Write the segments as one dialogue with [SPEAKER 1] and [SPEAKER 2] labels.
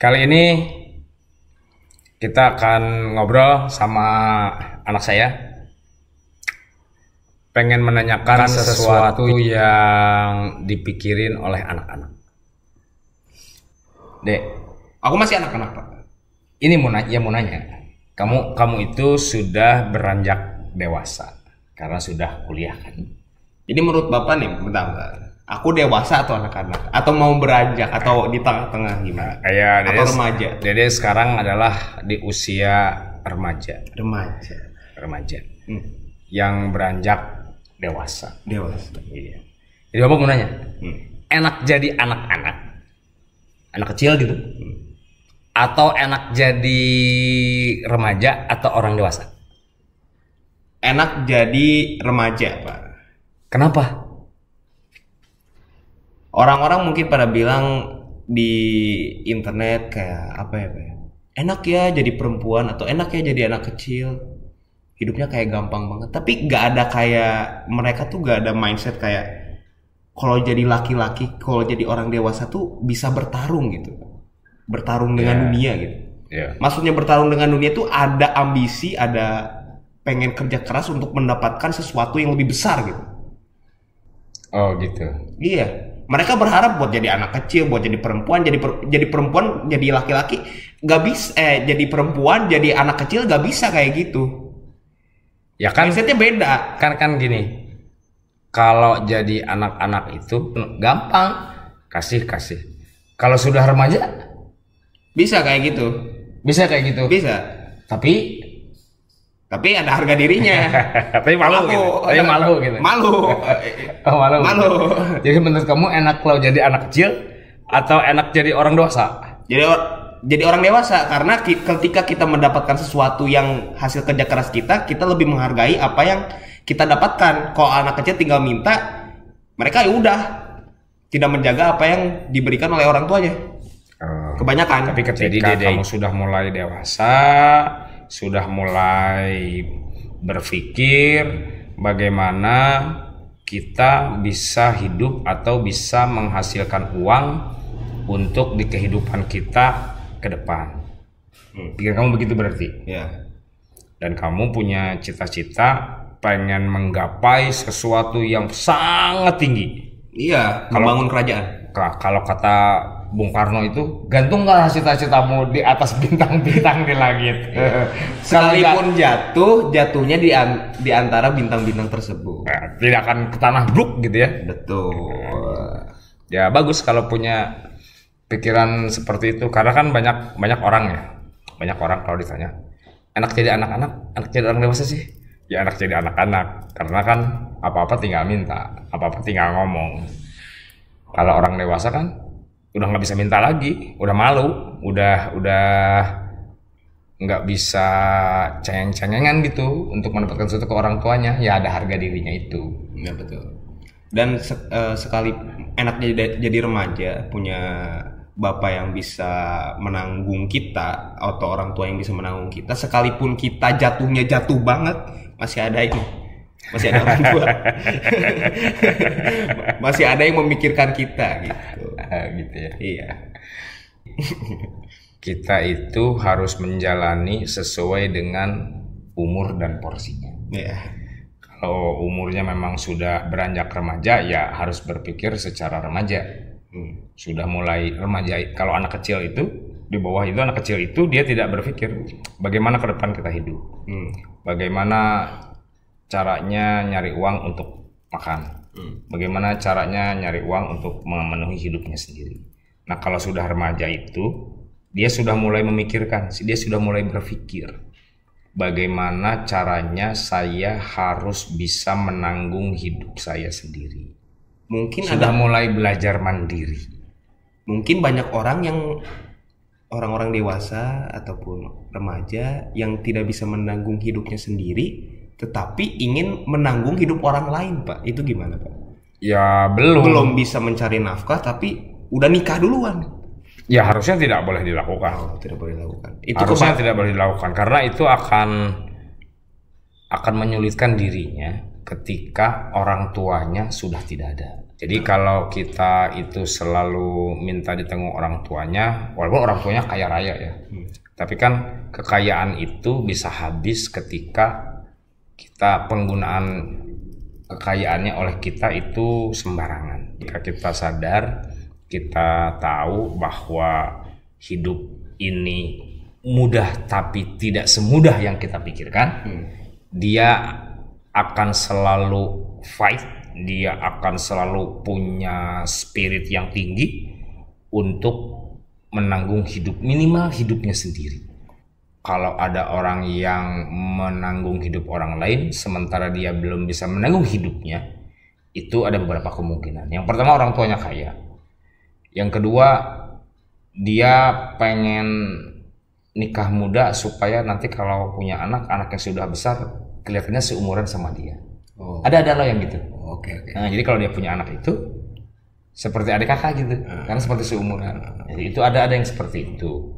[SPEAKER 1] Kali ini kita akan ngobrol sama anak saya. Pengen menanyakan sesuatu yang dipikirin oleh anak-anak. Dek,
[SPEAKER 2] Aku masih anak-anak, Pak.
[SPEAKER 1] ini mau nanya. Kamu itu sudah beranjak dewasa karena sudah kuliah kan?
[SPEAKER 2] Jadi menurut Bapak nih, bentar. Aku dewasa atau anak-anak? Atau mau beranjak? Atau di tengah-tengah gimana?
[SPEAKER 1] Kayak
[SPEAKER 2] Atau remaja?
[SPEAKER 1] Dede sekarang adalah di usia remaja.
[SPEAKER 2] Remaja.
[SPEAKER 1] Yang beranjak dewasa.
[SPEAKER 2] Dewasa.
[SPEAKER 1] Iya. Jadi Bapak mau nanya, enak jadi anak-anak, anak kecil gitu, atau enak jadi remaja atau orang dewasa?
[SPEAKER 2] Enak jadi remaja, Pak.
[SPEAKER 1] Kenapa?
[SPEAKER 2] Orang-orang mungkin pada bilang di internet kayak apa ya, Pak? Enak ya jadi perempuan atau enak ya jadi anak kecil. Hidupnya kayak gampang banget. Tapi nggak ada kayak mereka tuh nggak ada mindset kayak kalau jadi laki-laki, kalau jadi orang dewasa tuh bisa bertarung gitu. Bertarung dengan dunia gitu.
[SPEAKER 1] Yeah.
[SPEAKER 2] Maksudnya bertarung dengan dunia tuh ada ambisi, ada pengen kerja keras untuk mendapatkan sesuatu yang lebih besar gitu.
[SPEAKER 1] Oh gitu.
[SPEAKER 2] Iya. Mereka berharap buat jadi anak kecil, buat jadi perempuan, jadi perempuan, jadi laki-laki, nggak bisa. Jadi perempuan, jadi anak kecil nggak bisa kayak gitu.
[SPEAKER 1] Ya kan?
[SPEAKER 2] Mindsetnya beda.
[SPEAKER 1] Kan gini. Kalau jadi anak-anak itu gampang, kasih. Kalau sudah remaja,
[SPEAKER 2] Bisa kayak gitu.
[SPEAKER 1] bisa kayak gitu.
[SPEAKER 2] Bisa.
[SPEAKER 1] Tapi
[SPEAKER 2] ada harga dirinya.
[SPEAKER 1] tapi malu gitu. Tapi malu gitu.
[SPEAKER 2] Malu.
[SPEAKER 1] Oh, malu.
[SPEAKER 2] Malu.
[SPEAKER 1] Jadi menurut kamu enak kalau jadi anak kecil atau enak jadi orang dewasa?
[SPEAKER 2] Jadi orang dewasa karena ketika kita mendapatkan sesuatu yang hasil kerja keras kita lebih menghargai apa yang kita dapatkan. Kalau anak kecil tinggal minta, mereka ya udah tidak menjaga apa yang diberikan oleh orang tuanya. Kebanyakan.
[SPEAKER 1] Tapi ketika kamu sudah mulai dewasa, sudah mulai berpikir bagaimana kita bisa hidup atau bisa menghasilkan uang untuk di kehidupan kita ke depan. Pikir kamu begitu berarti?
[SPEAKER 2] Ya. Dan
[SPEAKER 1] kamu punya cita-cita pengen menggapai sesuatu yang sangat tinggi.
[SPEAKER 2] Iya, membangun kerajaan.
[SPEAKER 1] Kalau kata Bung Karno itu, gantunglah cita-citamu di atas bintang-bintang di langit.
[SPEAKER 2] Sekalipun jatuhnya di antara bintang-bintang tersebut.
[SPEAKER 1] Tidak akan ke tanah bruk gitu ya.
[SPEAKER 2] Betul.
[SPEAKER 1] Ya bagus kalau punya pikiran seperti itu, karena kan banyak orang ya. Banyak orang kalau ditanya, enak jadi anak-anak, enak jadi orang dewasa sih? Ya enak jadi anak-anak, karena kan apa-apa tinggal minta, apa-apa tinggal ngomong. Kalau orang dewasa kan udah nggak bisa minta lagi, udah malu, udah nggak bisa cengeng-cengengan gitu untuk mendapatkan sesuatu ke orang tuanya. Ya ada harga dirinya itu.
[SPEAKER 2] Ya betul. Dan sekali enaknya jadi remaja, punya bapak yang bisa menanggung kita atau orang tua yang bisa menanggung kita, sekalipun kita jatuhnya jatuh banget, masih ada orang tua. Masih ada yang memikirkan kita gitu.
[SPEAKER 1] Gitu ya.
[SPEAKER 2] Iya.
[SPEAKER 1] Kita itu harus menjalani sesuai dengan umur dan porsinya.
[SPEAKER 2] Iya.
[SPEAKER 1] Kalau umurnya memang sudah beranjak remaja, ya harus berpikir secara remaja. Sudah mulai remaja. Kalau anak kecil itu, di bawah itu anak kecil itu dia tidak berpikir bagaimana ke depan kita hidup. Bagaimana caranya nyari uang untuk makan. Bagaimana caranya nyari uang untuk memenuhi hidupnya sendiri. Nah kalau sudah remaja itu, dia sudah mulai memikirkan, dia sudah mulai berpikir bagaimana caranya saya harus bisa menanggung hidup saya sendiri.
[SPEAKER 2] Mungkin
[SPEAKER 1] sudah mulai belajar mandiri.
[SPEAKER 2] Mungkin banyak orang-orang dewasa ataupun remaja yang tidak bisa menanggung hidupnya sendiri, tetapi ingin menanggung hidup orang lain, Pak. Itu gimana, Pak?
[SPEAKER 1] Ya belum
[SPEAKER 2] bisa mencari nafkah tapi udah nikah duluan.
[SPEAKER 1] Ya harusnya tidak boleh dilakukan.
[SPEAKER 2] Tidak boleh dilakukan.
[SPEAKER 1] Itu harusnya tidak boleh dilakukan karena itu akan menyulitkan dirinya ketika orang tuanya sudah tidak ada. Jadi kalau kita itu selalu minta ditanggung orang tuanya, walaupun orang tuanya kaya raya ya, tapi kan kekayaan itu bisa habis ketika kita penggunaan kekayaannya oleh kita itu sembarangan. Jika kita sadar, kita tahu bahwa hidup ini mudah tapi tidak semudah yang kita pikirkan. Dia akan selalu fight, dia akan selalu punya spirit yang tinggi untuk menanggung hidup, minimal hidupnya sendiri. Kalau ada orang yang menanggung hidup orang lain sementara dia belum bisa menanggung hidupnya, itu ada beberapa kemungkinan. Yang pertama, orang tuanya kaya. Yang kedua, dia pengen nikah muda supaya nanti kalau punya anak, anaknya sudah besar kelihatannya seumuran sama dia. Ada loh yang gitu. Nah, jadi kalau dia punya anak itu seperti adik kakak gitu, karena seperti seumuran. Jadi itu ada yang seperti itu.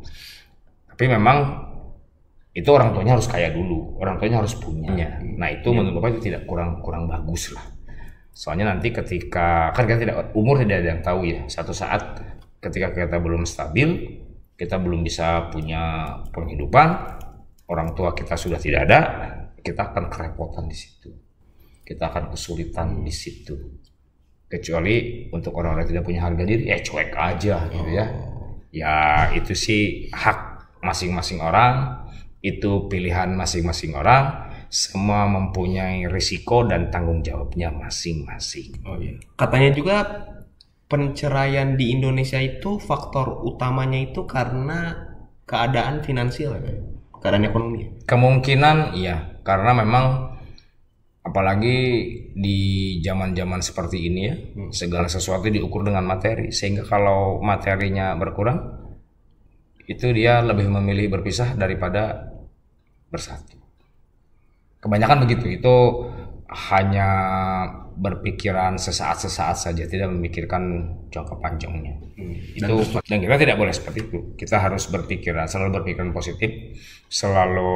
[SPEAKER 1] Tapi memang itu orang tuanya harus kaya dulu, orang tuanya harus punya. Nah itu menurut Bapak itu tidak kurang bagus lah. Soalnya nanti ketika kan kita umur tidak ada yang tahu ya. Satu saat ketika kita belum stabil, kita belum bisa punya penghidupan, orang tua kita sudah tidak ada, kita akan kerepotan di situ. Kita akan kesulitan di situ. Kecuali untuk orang-orang yang tidak punya harga diri, ya cuek aja gitu ya. Ya itu sih hak masing-masing orang. Itu pilihan masing-masing orang, semua mempunyai risiko dan tanggung jawabnya masing-masing.
[SPEAKER 2] Katanya juga penceraian di Indonesia itu faktor utamanya itu karena keadaan finansial, keadaan ekonomi.
[SPEAKER 1] Kemungkinan iya, karena memang apalagi di zaman-zaman seperti ini ya, segala sesuatu diukur dengan materi, sehingga kalau materinya berkurang, itu dia lebih memilih berpisah daripada bersatu. Kebanyakan begitu, itu hanya berpikiran sesaat-sesaat saja, tidak memikirkan jangka panjangnya. Itu dan kita tidak boleh seperti itu. Kita harus selalu berpikiran positif, selalu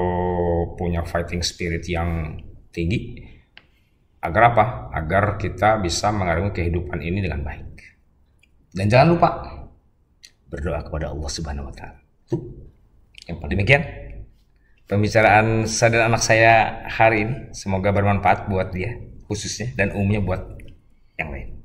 [SPEAKER 1] punya fighting spirit yang tinggi. Agar apa? Agar kita bisa mengarungi kehidupan ini dengan baik. Dan jangan lupa berdoa kepada Allah Subhanahu wa taala. Yang paling demikian pembicaraan saya dan anak saya hari ini, semoga bermanfaat buat dia khususnya dan umumnya buat yang lain.